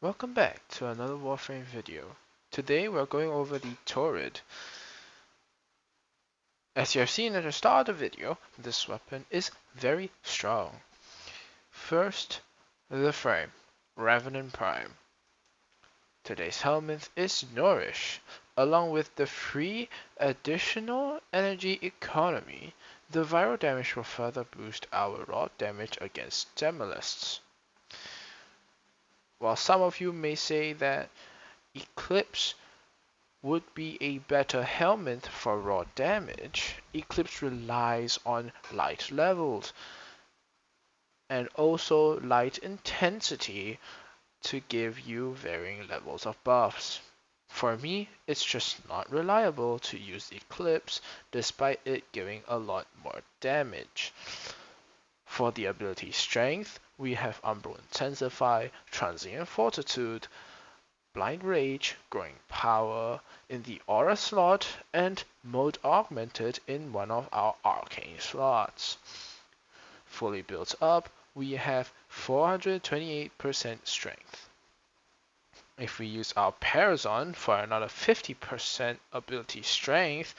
Welcome back to another Warframe video. Today we're going over the Torid. As you have seen at the start of the video, this weapon is very strong. First, the frame, Revenant Prime. Today's helmet is Nourish. Along with the free additional energy economy, the viral damage will further boost our raw damage against Doomelfs. While some of you may say that Eclipse would be a better helmet for raw damage, Eclipse relies on light levels and also light intensity to give you varying levels of buffs. For me, it's just not reliable to use Eclipse despite it giving a lot more damage. For the ability Strength, we have Umbral Intensify, Transient Fortitude, Blind Rage, Growing Power in the Aura slot, and Mode Augmented in one of our Arcane slots. Fully built up, we have 428% Strength. If we use our Parazon for another 50% ability Strength,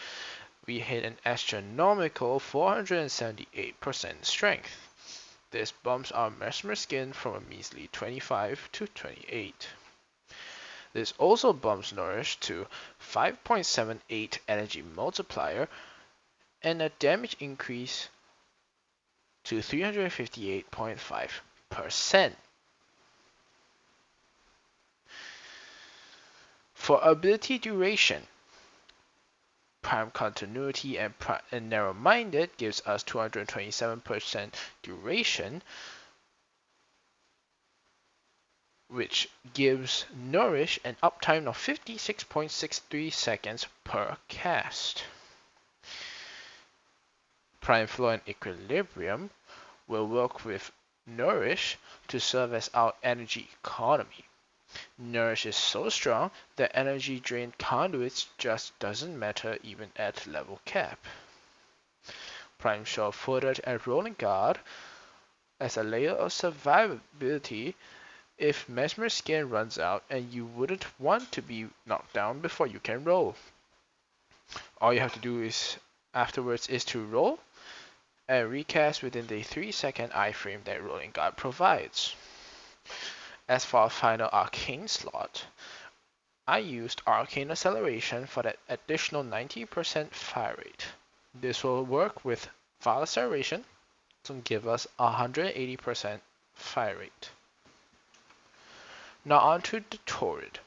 we hit an astronomical 478% Strength. This bumps our Mesmer Skin from a measly 25 to 28. This also bumps Nourish to 5.78 energy multiplier and a damage increase to 358.5%. For ability duration, Prime Continuity and Narrow Minded gives us 227% duration, which gives Nourish an uptime of 56.63 seconds per cast. Prime Flow and Equilibrium will work with Nourish to serve as our energy economy. Nourish is so strong that energy drain conduits just doesn't matter even at level cap. Prime Sure-Footed and Rolling Guard as a layer of survivability if Mesmer Skin runs out and you wouldn't want to be knocked down before you can roll. All you have to do afterwards is to roll and recast within the 3-second iframe that Rolling Guard provides. As for our final Arcane slot, I used Arcane Acceleration for that additional 90% fire rate. This will work with File Acceleration to give us 180% fire rate. Now on to the Torid.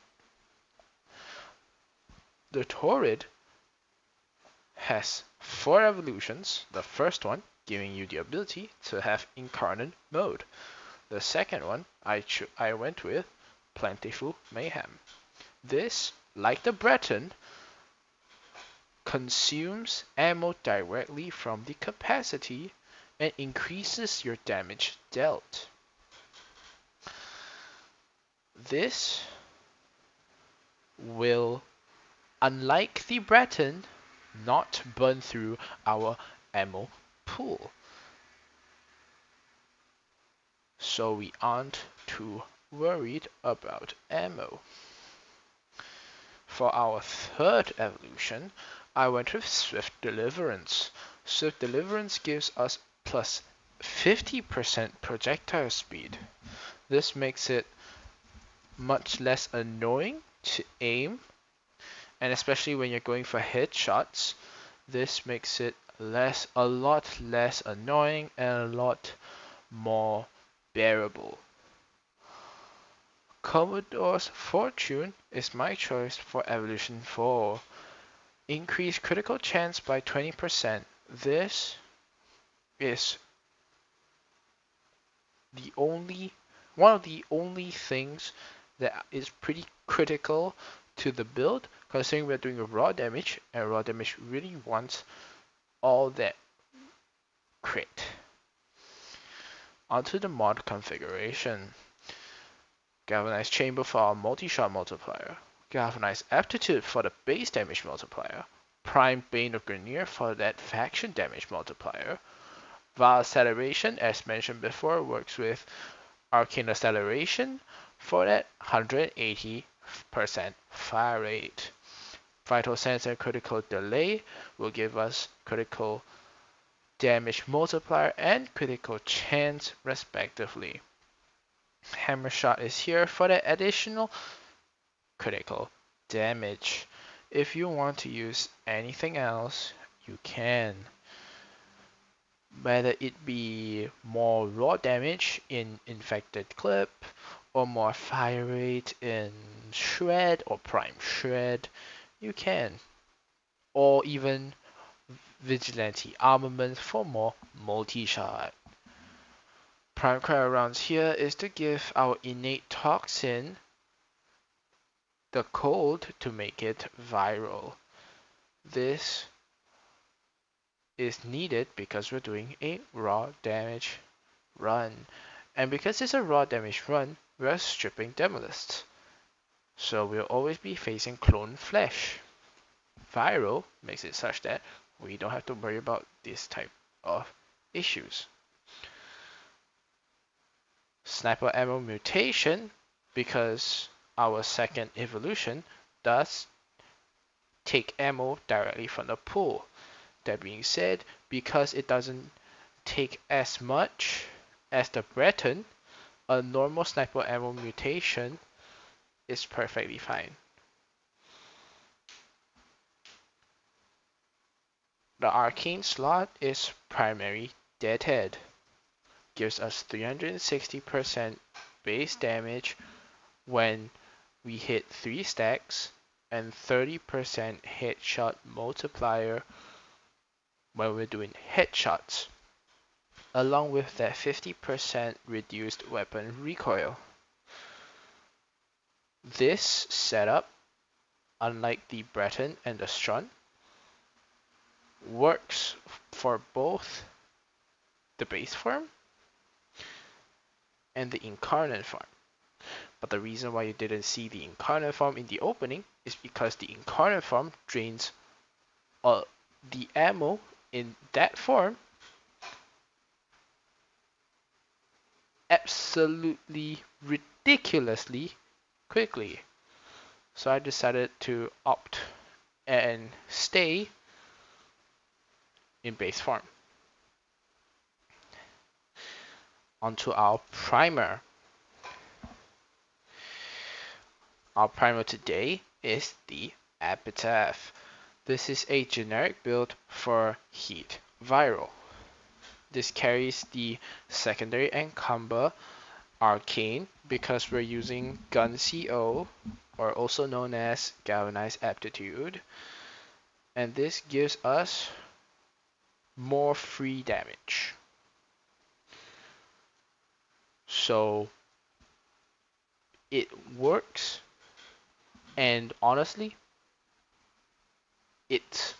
The Torid has 4 evolutions. The first one giving you the ability to have Incarnate Mode. The second one I went with Plentiful Mayhem. This, like the Breton, consumes ammo directly from the capacity and increases your damage dealt. This will, unlike the Breton, not burn through our ammo pool. So we aren't too worried about ammo. For our third evolution, I went with Swift Deliverance. Swift Deliverance gives us plus 50% projectile speed. This makes it much less annoying to aim, and especially when you're going for headshots, this makes it a lot less annoying and a lot more bearable. Commodore's Fortune is my choice for Evolution 4. Increase critical chance by 20%. This is one of the only things that is pretty critical to the build, considering we're doing a raw damage, and raw damage really wants all that crit. Onto the mod configuration. Galvanized Chamber for our multi-shot multiplier. Galvanized Aptitude for the base damage multiplier. Prime Bane of Grineer for that faction damage multiplier. Vile Acceleration, as mentioned before, works with Arcane Acceleration for that 180% fire rate. Vital Sense and Critical Delay will give us critical damage multiplier and critical chance respectively. Hammer Shot is here for the additional critical damage. If you want to use anything else, you can. Whether it be more raw damage in Infected Clip, or more fire rate in Shred or Prime Shred, you can. Or even Vigilante Armament for more multi-shot. Prime cry rounds here is to give our innate toxin the code to make it viral. This is needed because we're doing a raw damage run. And because it's a raw damage run, we're stripping Demolists. So we'll always be facing clone flesh. Viral makes it such that we don't have to worry about this type of issues. Sniper ammo mutation, because our second evolution does take ammo directly from the pool. That being said, because it doesn't take as much as the Breton, a normal sniper ammo mutation is perfectly fine. The arcane slot is primary deadhead. Gives us 360% base damage when we hit 3 stacks and 30% headshot multiplier when we're doing headshots, along with that 50% reduced weapon recoil. This setup, unlike the Breton and the Strun, works for both the base form and the incarnate form. But the reason why you didn't see the incarnate form in the opening is because the incarnate form drains the ammo in that form absolutely ridiculously quickly. So I decided to opt and stay in base form. Onto our primer. Our primer today is the Epitaph. This is a generic build for Heat Viral. This carries the secondary encumber Arcane because we're using Gun CO, or also known as Galvanized Aptitude, and this gives us more free damage. So it works, and honestly, it's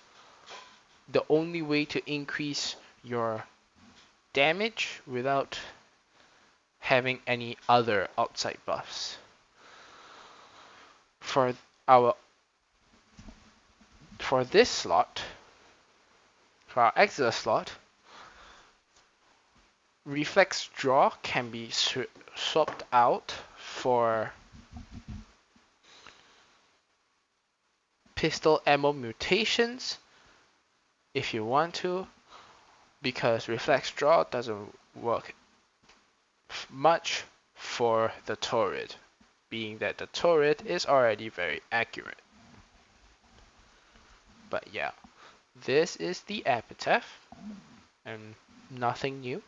the only way to increase your damage without having any other outside buffs. For our for this slot, for our Exile slot, Reflex Draw can be swapped out for Pistol Ammo Mutations if you want to, because Reflex Draw doesn't work much for the Torid, being that the Torid is already very accurate. But yeah, this is the Epitaph, and nothing new.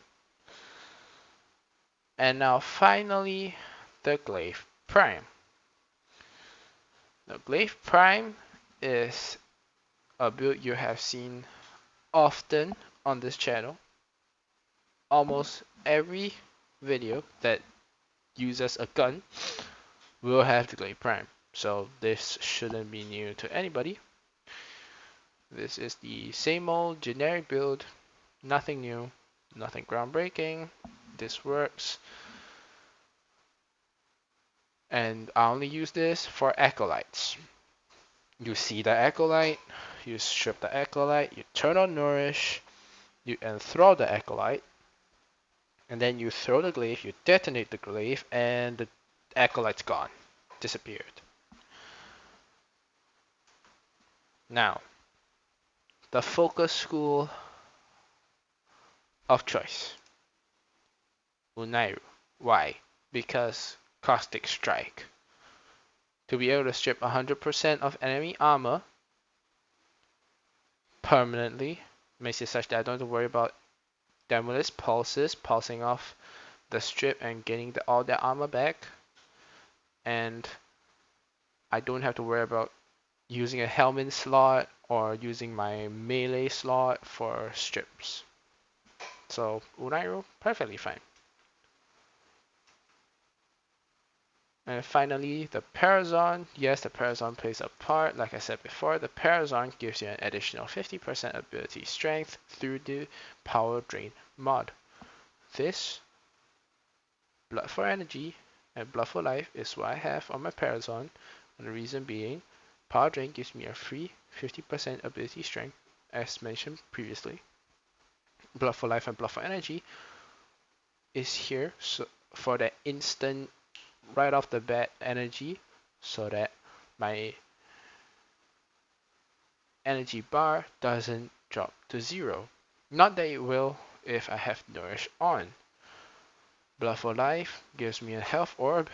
And now finally, the Glaive Prime. The Glaive Prime is a build you have seen often on this channel. Almost every video that uses a gun will have the Glaive Prime, so this shouldn't be new to anybody. This is the same old generic build, nothing new, nothing groundbreaking. This works, and I only use this for Acolytes. You see the Acolyte, you strip the Acolyte, you turn on Nourish, you enthrall the Acolyte, and then you throw the Glaive, you detonate the Glaive, and the Acolyte's gone, disappeared. Now, the focus school of choice. Unairu. Why? Because Caustic Strike. To be able to strip 100% of enemy armor permanently makes it such that I don't have to worry about Demolist Pulses pulsing off the strip and getting all their armor back. And I don't have to worry about using a helmet slot or using my melee slot for strips. So Unairu, perfectly fine. And finally, the Parazon. Yes, the Parazon plays a part. Like I said before, the Parazon gives you an additional 50% ability strength through the Power Drain mod. This, Blood for Energy and Blood for Life, is what I have on my Parazon. And the reason being, Power Drain gives me a free 50% ability strength, as mentioned previously. Blood for Life and Blood for Energy is here for that instant right off the bat energy, so that my energy bar doesn't drop to 0. Not that it will if I have Nourish on. Blood for Life gives me a health orb,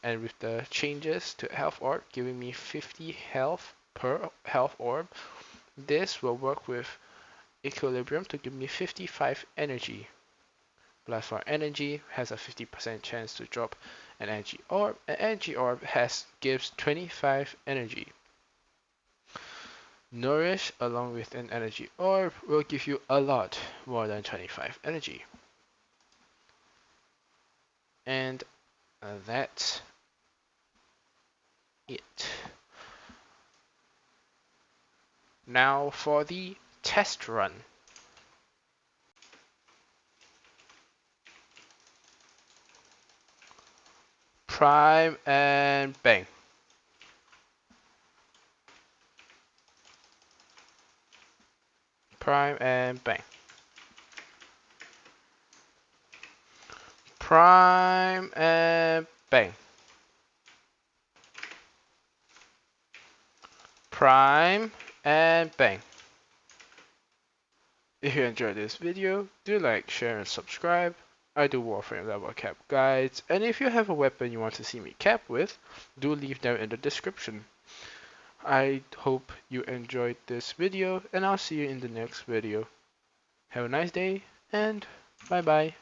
and with the changes to health orb giving me 50 health per health orb, this will work with Equilibrium to give me 55 energy. Blood for Energy has a 50% chance to drop an energy orb. An energy orb gives 25 energy. Nourish along with an energy orb will give you a lot more than 25 energy. And that's it. Now for the test run. Prime and bang. Prime and bang. Prime and bang. Prime and bang. If you enjoyed this video, do like, share, and subscribe. I do Warframe level cap guides, and if you have a weapon you want to see me cap with, do leave them in the description. I hope you enjoyed this video, and I'll see you in the next video. Have a nice day, and bye bye.